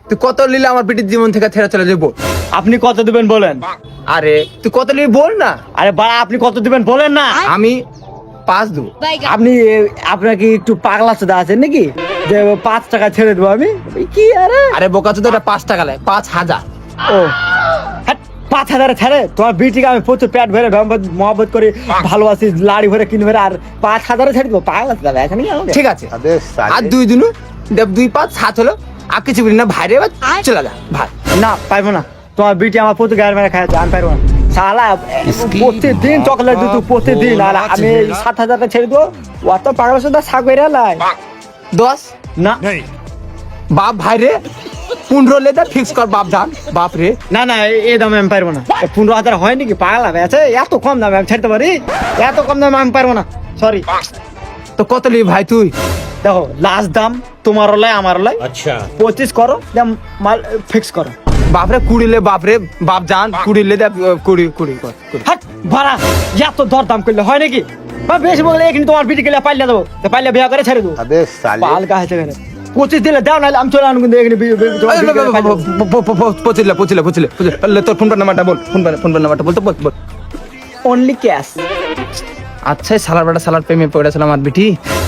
তুই কত নিলে আমার পিটির জীবন থেকে ছেড়ে চলে যাবো? আপনি কত দিবেন বলেন? আরে তুই কত নিবি বল না। আরে বাড়া আপনি কত দিবেন বলেন না। আমি 5 দেবো। আপনি আপনার কি একটু পাগলা চোদা আছেন নাকি যে 5 টাকা ছেড়ে দেবো আমি? কি আরে আরে বোকা চোদা, এটা 5 টাকা লাগে, 5000। ও 5,000 ছেড়ে তোমার বিটিকে আমি প্রচুর পেট ভরে মহব্বত করি, ভালোবাসি, লাড়ি ভরে কিনে ভরে, আর 5,000 ছেড়ে দেবো? পাগলা চোদা আছে নাকি আমাকে? ঠিক আছে, আর 2 দিনু দেব, 2 5 7 হলো। আর কিছু বলি না ভাই রে, এবার চলে যা ভাই। না পারবো না, তোমার বিটি আমার প্রচুর গায়ের মেরে খাইছে, আমি পারবো না। শালা প্রতিদিন চকলেট দিত প্রতিদিন, আর আমি 7,000 ছেড়ে দেবো? অত পাগলা চোদা শাক বেরিয়ে লাই 10 না বাপ ভাই রে, 15 লেদা ফিক্স কর বাপ জান। বাপ রে না না, এই দামে আমি পারবো না। 15,000 হয় নাকি? পাগলা আছে? এত কম দামে আমি ছাড়তে পারি? এত কম দামে আমি পারবো না, সরি। তো কত নিবি ভাই তুই? দেখো লাস্ট দাম তোমার লাই আমার লাই, আচ্ছা 25 করো, মাল ফিক্স করো। বাপরে 20 লে, বাপরে বাপ জান 20 লে দেব, 20 কর। হাট ভাড়া, এত দর দাম করলে হয় নাকি? বা বেশি বলে এখানে তোমার বিটি গেলে পাইলে দেবো, পাইলে বিয়া করে ছেড়ে দেবো। পাল গাছে গেলে 25 দিলে দাও, নাহলে আমি চলে আনবো কিন্তু এখানে পচিলে তোর ফোন নাম্বারটা বল, ফোন নাম্বারটা বল তো, বল। Only cash. আচ্ছা সালার বেটা, সালার প্রেমে পড়েছিল আমার বিটি,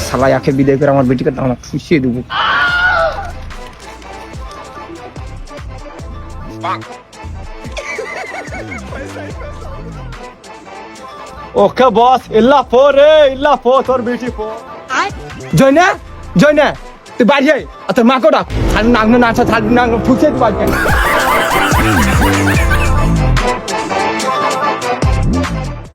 সালাই আখে বিদায় করে আমার বিটিকে আমার খুশিয়ে দেবো। ওকে বস, ইল্লা ফো তোর বিটি ফো। জয়না তুই বাড়ি যাই, আর তোর মাকে ডাক, নাক না ফুসে তুই বাড়ি